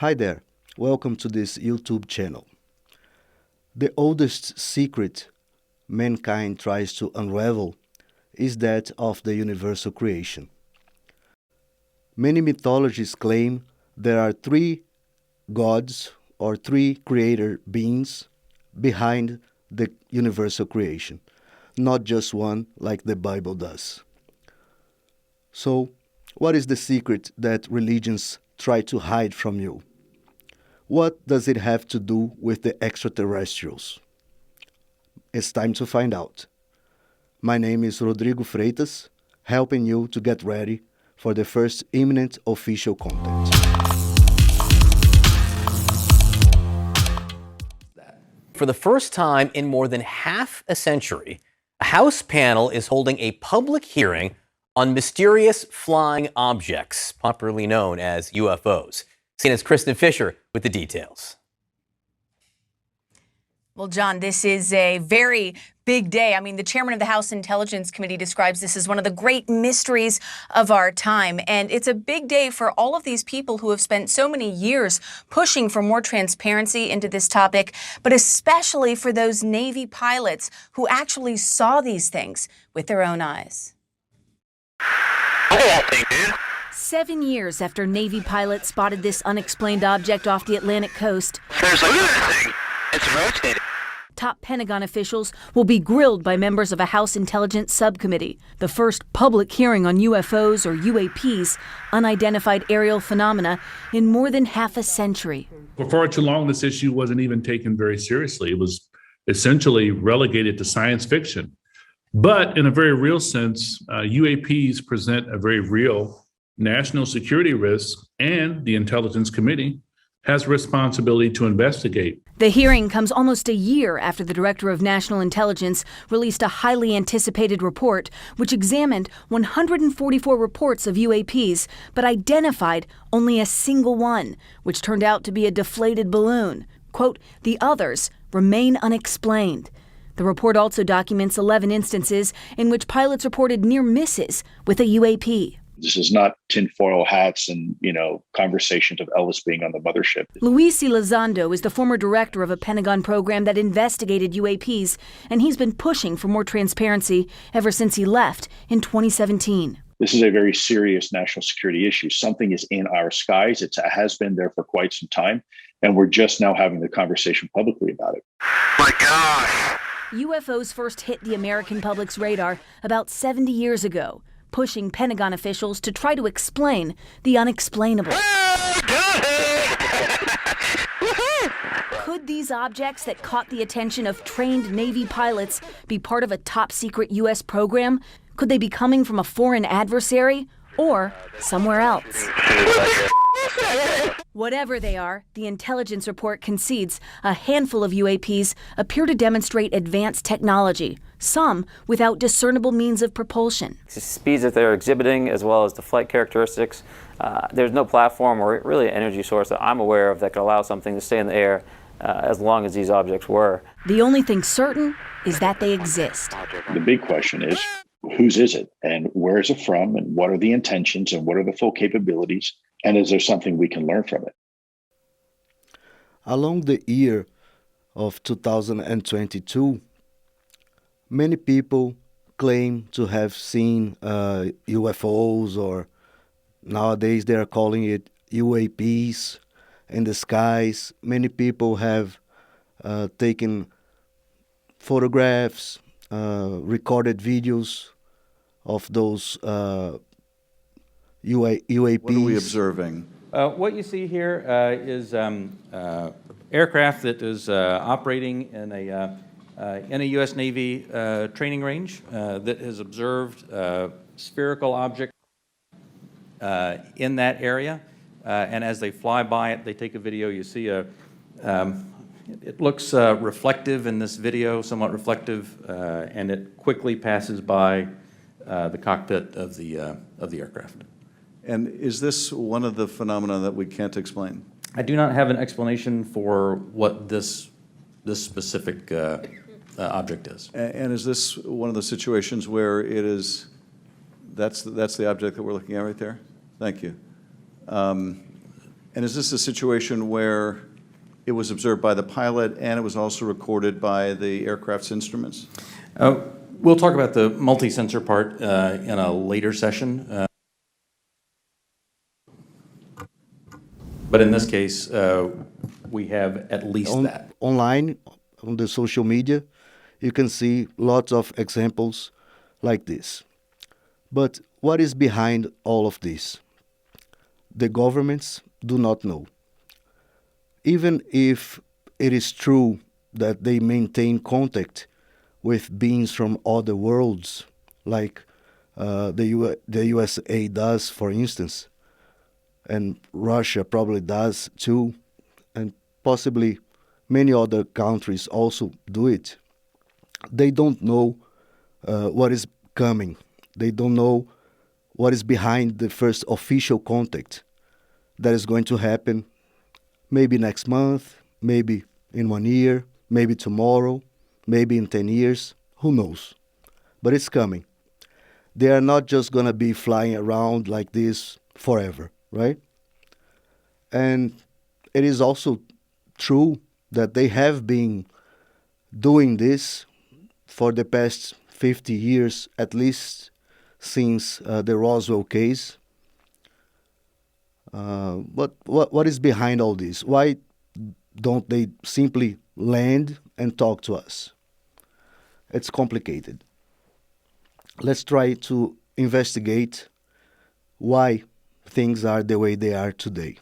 Hi there, welcome to this YouTube channel. The oldest secret mankind tries to unravel is that of the universal creation. Many mythologies claim there are three gods or three creator beings behind the universal creation, not just one like the Bible does. So, what is the secret that religions try to hide from you? What does it have to do with the extraterrestrials? It's time to find out. My name is Rodrigo Freitas, helping you to get ready for the first imminent official content. For the first time in more than half a century, a House panel is holding a public hearing on mysterious flying objects, popularly known as UFOs. CNN's Kristen Fisher with the details. Well, John, this is a very big day. I mean, the chairman of the House Intelligence Committee describes this as one of the great mysteries of our time. And it's a big day for all of these people who have spent so many years pushing for more transparency into this topic, but especially for those Navy pilots who actually saw these things with their own eyes. 7 years after Navy pilots spotted this unexplained object off the Atlantic coast, There's like this thing. It's rotating. top Pentagon officials will be grilled by members of a House Intelligence Subcommittee, the first public hearing on UFOs or UAPs, unidentified aerial phenomena, in more than half a century. For far too long, this issue wasn't even taken very seriously. It was essentially relegated to science fiction. But in a very real sense, UAPs present a very real national security risk, and the Intelligence Committee has a responsibility to investigate. The hearing comes almost a year after the Director of National Intelligence released a highly anticipated report which examined 144 reports of UAPs, but identified only a single one, which turned out to be a deflated balloon. Quote, "The others remain unexplained." The report also documents 11 instances in which pilots reported near misses with a UAP. This is not tinfoil hats and, conversations of Elvis being on the mothership. Luis Elizondo is the former director of a Pentagon program that investigated UAPs, and he's been pushing for more transparency ever since he left in 2017. This is a very serious national security issue. Something is in our skies. It has been there for quite some time, and we're just now having the conversation publicly about it. My gosh. UFOs first hit the American public's radar about 70 years ago, pushing Pentagon officials to try to explain the unexplainable. Could these objects that caught the attention of trained Navy pilots be part of a top-secret U.S. program? Could they be coming from a foreign adversary or somewhere else? Whatever they are, the intelligence report concedes a handful of UAPs appear to demonstrate advanced technology, some without discernible means of propulsion. The speeds that they're exhibiting, as well as the flight characteristics, there's no platform or really energy source that I'm aware of that could allow something to stay in the air as long as these objects were. The only thing certain is that they exist. The big question is, whose is it, and where is it from, and what are the intentions, and what are the full capabilities, and is there something we can learn from it? Along the year of 2022, many people claim to have seen UFOs, or nowadays they are calling it UAPs, in the skies. Many people have taken photographs, recorded videos of those UAPs. What are we observing? What you see here is aircraft that is operating in a U.S. Navy training range that has observed spherical objects in that area. And as they fly by it, they take a video. You see it looks reflective in this video, somewhat reflective, and it quickly passes by the cockpit of the aircraft. And is this one of the phenomena that we can't explain? I do not have an explanation for what this specific object is. And is this one of the situations where it is, that's the object that we're looking at right there? Thank you. And is this a situation where it was observed by the pilot and it was also recorded by the aircraft's instruments? We'll talk about the multi-sensor part in a later session. But in this case, we have at least that. Online, on the social media, you can see lots of examples like this. But what is behind all of this? The governments do not know. Even if it is true that they maintain contact with beings from other worlds, like the USA does, for instance, and Russia probably does too, and possibly many other countries also do it, they don't know what is coming. They don't know what is behind the first official contact that is going to happen maybe next month, maybe in 1 year, maybe tomorrow, maybe in 10 years, who knows? But it's coming. They are not just going to be flying around like this forever, right? And it is also true that they have been doing this for the past 50 years, at least since the Roswell case. But what is behind all this? Why don't they simply land and talk to us? It's complicated. Let's try to investigate why things are the way they are today.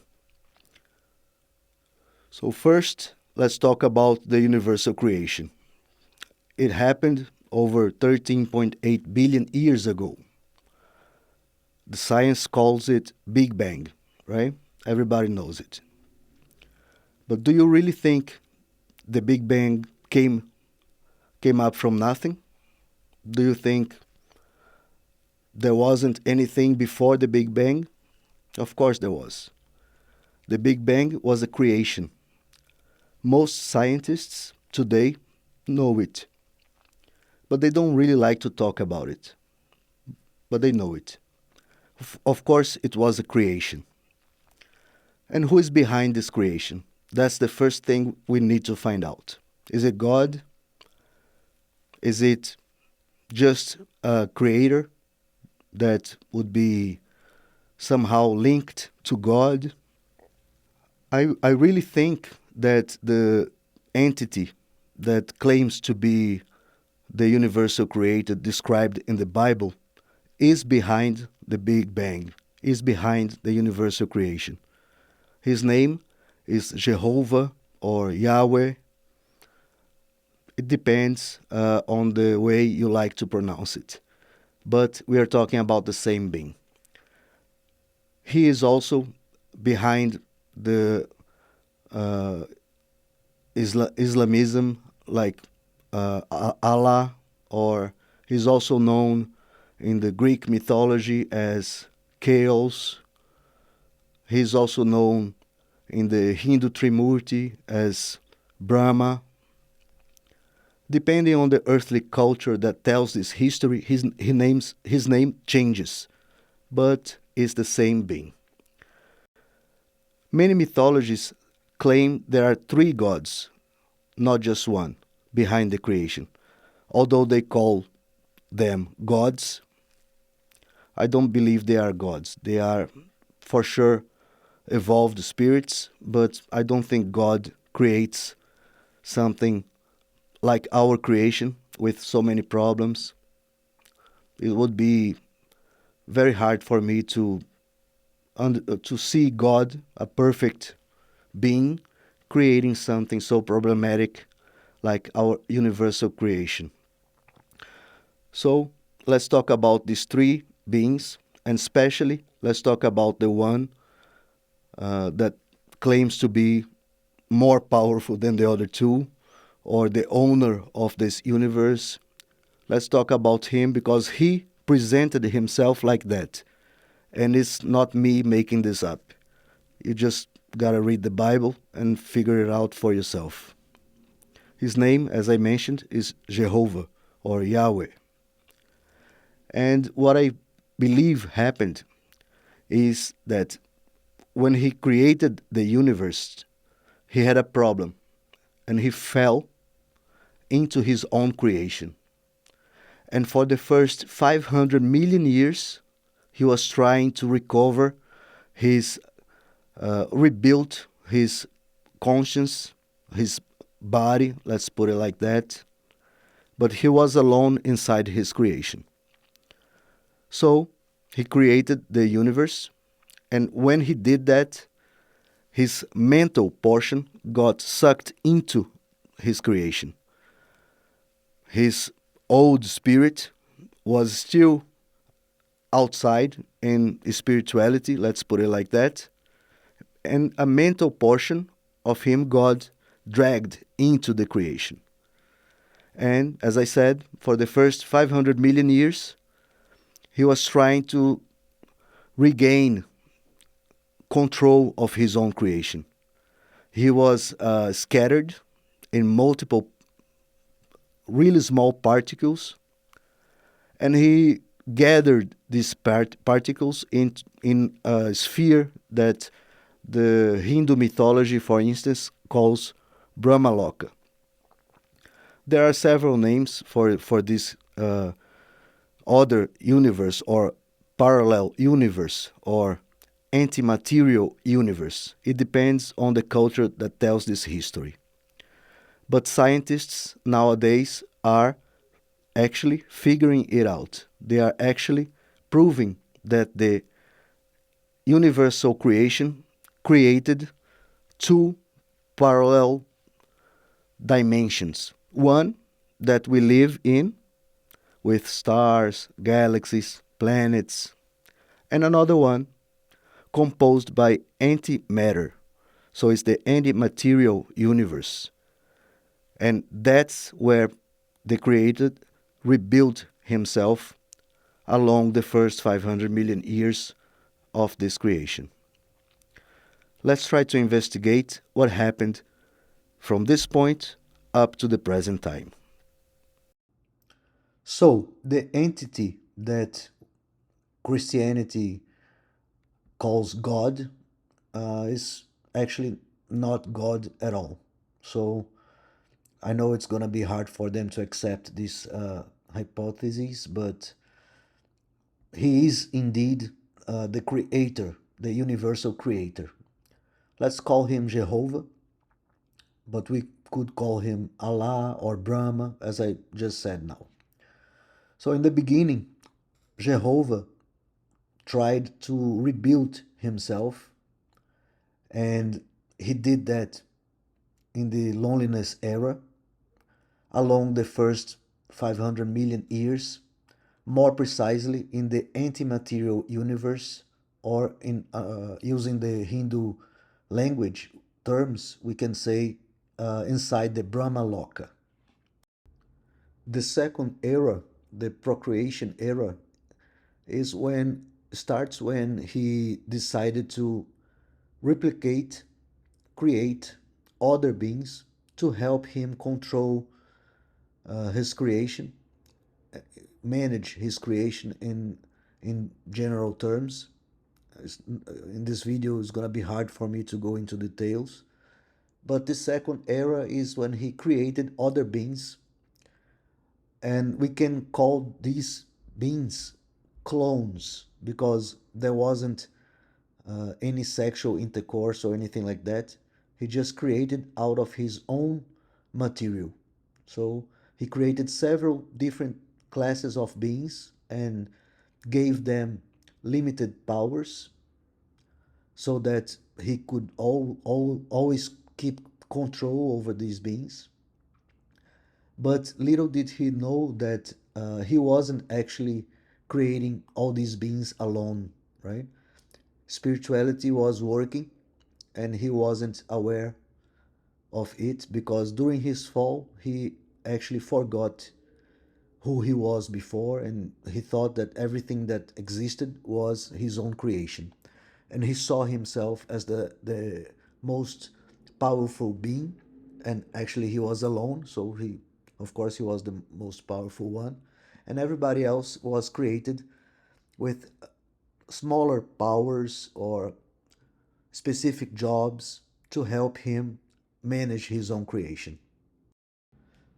So first, let's talk about the universal creation. It happened over 13.8 billion years ago. The science calls it Big Bang, right? Everybody knows it. But do you really think the Big Bang came up from nothing? Do you think there wasn't anything before the Big Bang? Of course there was. The Big Bang was a creation. Most scientists today know it, but they don't really like to talk about it. But they know it. Of course, it was a creation. And who is behind this creation? That's the first thing we need to find out. Is it God? Is it just a creator that would be somehow linked to God? I really think that the entity that claims to be the universal creator described in the Bible is behind the Big Bang, is behind the universal creation. His name is Jehovah or Yahweh. It depends on the way you like to pronounce it. But we are talking about the same being. He is also behind the Islamism, like Allah, or he's also known in the Greek mythology as Chaos. He's also known in the Hindu Trimurti as Brahma. Depending on the earthly culture that tells this history, his name changes, but is the same being. Many mythologies claim there are 3 gods, not just one, behind the creation. Although they call them gods, I don't believe they are gods. They are, for sure, evolved spirits, but I don't think God creates something like our creation with so many problems. It would be very hard for me to see God, a perfect being, creating something so problematic like our universal creation. So let's talk about these 3 beings, and especially let's talk about the one that claims to be more powerful than the other 2, or the owner of this universe. Let's talk about him because he presented himself like that. And it's not me making this up. You just gotta read the Bible and figure it out for yourself. His name, as I mentioned, is Jehovah or Yahweh. And what I believe happened is that when he created the universe, he had a problem and he fell into his own creation. And for the first 500 million years, he was trying to recover his, rebuild his conscience, his body, let's put it like that. But he was alone inside his creation. So he created the universe, and when he did that, his mental portion got sucked into his creation. His old spirit was still outside in spirituality, let's put it like that, and a mental portion of him got dragged into the creation. And as I said, for the first 500 million years, he was trying to regain control of his own creation. He was scattered in multiple really small particles, and he gathered these particles in a sphere that the Hindu mythology, for instance, calls Brahmaloka. There are several names for this other universe or parallel universe or antimaterial universe. It depends on the culture that tells this history. But scientists nowadays are actually figuring it out. They are actually proving that the universal creation created two parallel dimensions. One that we live in with stars, galaxies, planets, and another one composed by antimatter. So it's the antimaterial universe. And that's where the Creator rebuilt himself along the first 500 million years of this creation. Let's try to investigate what happened from this point up to the present time. So, the entity that Christianity calls God is actually not God at all. So, I know it's going to be hard for them to accept this hypothesis, but he is indeed the creator, the universal creator. Let's call him Jehovah, but we could call him Allah or Brahma, as I just said now. So in the beginning, Jehovah tried to rebuild himself, and he did that in the loneliness era along the first 500 million years, more precisely in the antimaterial universe, or in using the Hindu language terms, we can say inside the Brahmaloka. The second era, the procreation era, is when starts when he decided to replicate, create other beings to help him control his creation, manage his creation in general terms. In this video, it's going to be hard for me to go into details. But the second era is when he created other beings, and we can call these beings clones because there wasn't any sexual intercourse or anything like that. He just created out of his own material. So he created several different classes of beings and gave them limited powers so that he could always keep control over these beings. But little did he know that he wasn't actually creating all these beings alone, right? Spirituality was working and he wasn't aware of it because during his fall, he actually forgot who he was before, and he thought that everything that existed was his own creation. And he saw himself as the most powerful being, and actually he was alone, so of course he was the most powerful one, and everybody else was created with smaller powers or specific jobs to help him manage his own creation.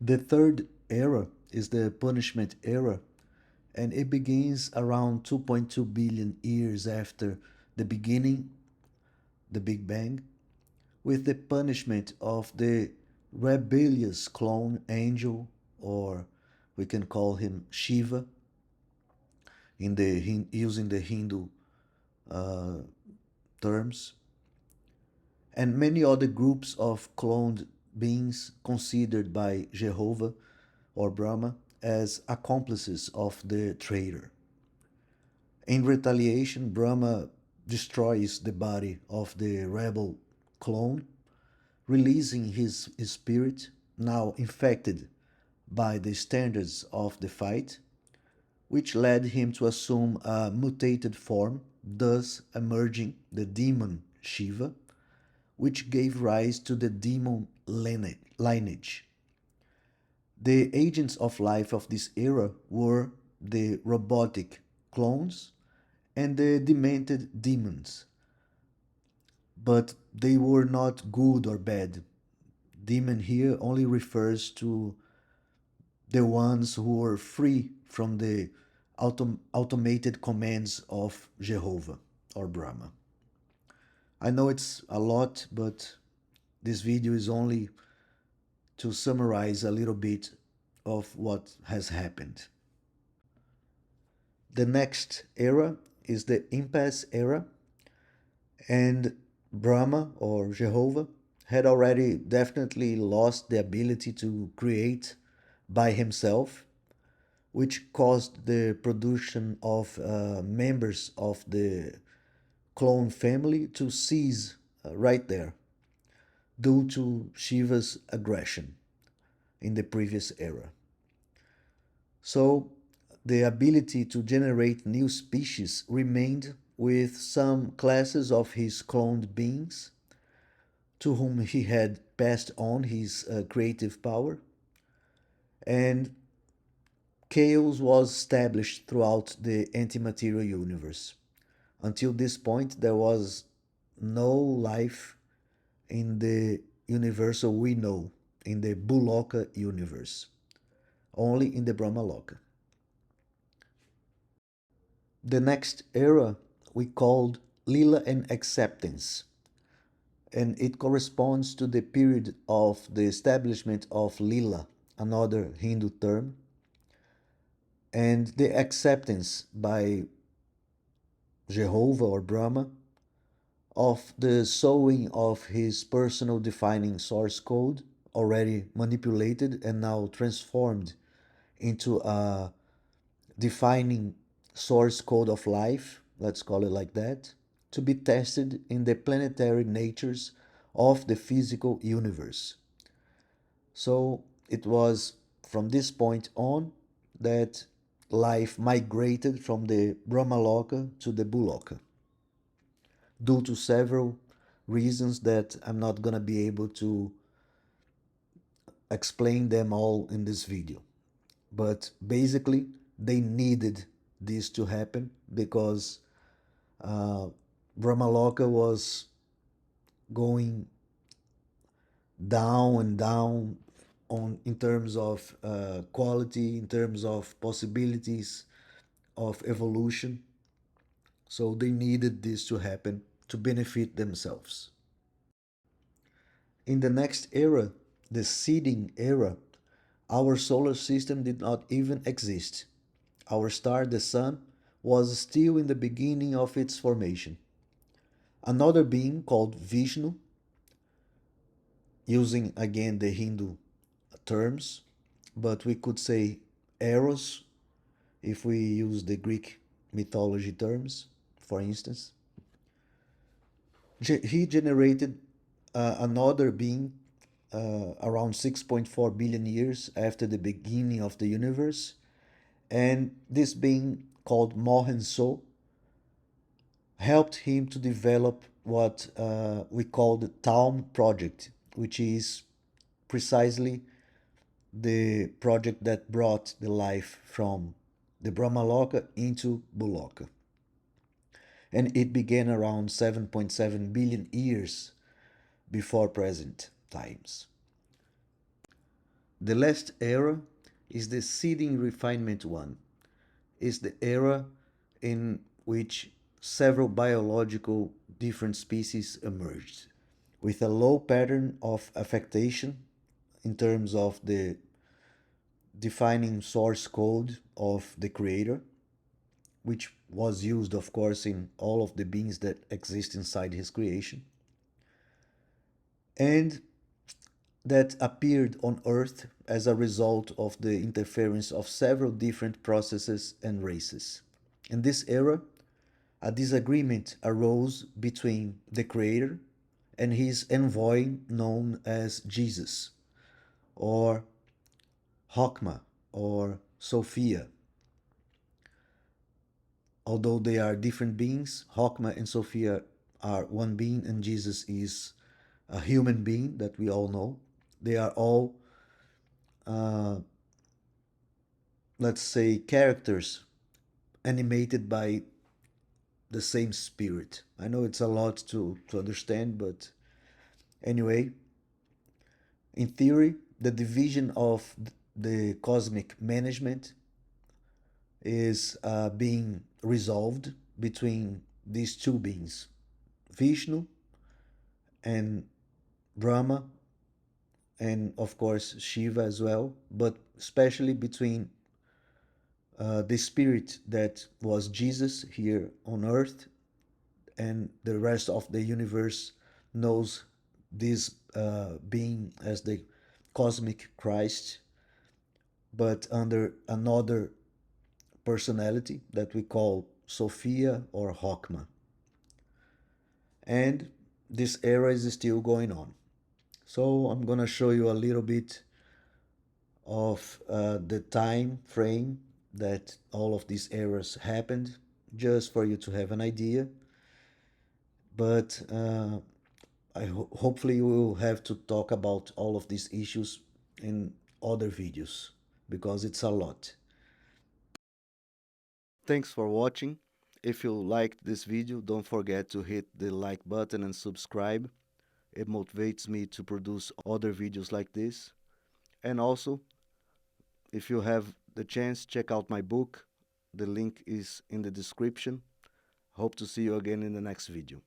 The third era is the punishment era, and it begins around 2.2 billion years after the beginning, the Big Bang, with the punishment of the rebellious clone angel, or we can call him Shiva, using the Hindu terms, and many other groups of cloned beings considered by Jehovah or Brahma as accomplices of the traitor. In retaliation, Brahma destroys the body of the rebel clone, releasing his spirit, now infected by the standards of the fight, which led him to assume a mutated form, thus emerging the demon Shiva, which gave rise to the demon lineage. The agents of life of this era were the robotic clones and the demented demons, but they were not good or bad. Demon here only refers to the ones who were free from the automated commands of Jehovah or Brahma. I know it's a lot, but this video is only to summarize a little bit of what has happened. The next era is the impasse era, and Brahma or Jehovah had already definitely lost the ability to create by himself, which caused the production of members of the clone family to cease right there due to Shiva's aggression in the previous era. So the ability to generate new species remained with some classes of his cloned beings to whom he had passed on his creative power, and chaos was established throughout the antimaterial universe. Until this point, there was no life in the universal we know, in the Buloka universe, only in the Brahmaloka. The next era we called Lila and Acceptance, and it corresponds to the period of the establishment of Lila, another Hindu term, and the acceptance by Jehovah or Brahma of the sowing of his personal defining source code, already manipulated and now transformed into a defining source code of life, let's call it like that, to be tested in the planetary natures of the physical universe. So it was from this point on that life migrated from the Brahmaloka to the Buloka, due to several reasons that I'm not gonna be able to explain them all in this video. But basically, they needed this to happen because Brahmaloka was going down and down in terms of quality, in terms of possibilities of evolution. So they needed this to happen to benefit themselves. In the next era, the seeding era, our solar system did not even exist. Our star, the Sun, was still in the beginning of its formation. Another being called Vishnu, using again the Hindu terms, but we could say Eros if we use the Greek mythology terms, for instance. He generated another being around 6.4 billion years after the beginning of the universe, and this being called Mohenso helped him to develop what we call the Taum project, which is precisely the project that brought the life from the Brahmaloka into Buloka. and it began around 7.7 billion years before present times. The last era is the seeding refinement one. Is the era in which several biological different species emerged, with a low pattern of affectation in terms of the defining source code of the creator, which was used, of course, in all of the beings that exist inside his creation, and that appeared on Earth as a result of the interference of several different processes and races. In this era, a disagreement arose between the Creator and his envoy known as Jesus, or Chokmah, or Sophia. Although they are different beings, Chokmah and Sophia are one being, and Jesus is a human being that we all know. They are all, let's say, characters animated by the same spirit. I know it's a lot to understand, but anyway, in theory, the division of the cosmic management is being resolved between these two beings, Vishnu and Brahma, and of course Shiva as well, but especially between the spirit that was Jesus here on earth, and the rest of the universe knows this being as the cosmic Christ, but under another personality that we call Sophia or Chokmah. And this era is still going on. So I'm gonna show you a little bit of the time frame that all of these eras happened, just for you to have an idea. But hopefully we will have to talk about all of these issues in other videos, because it's a lot. Thanks for watching. If you liked this video, don't forget to hit the like button and subscribe. It motivates me to produce other videos like this. And also, if you have the chance, check out my book. The link is in the description. Hope to see you again in the next video.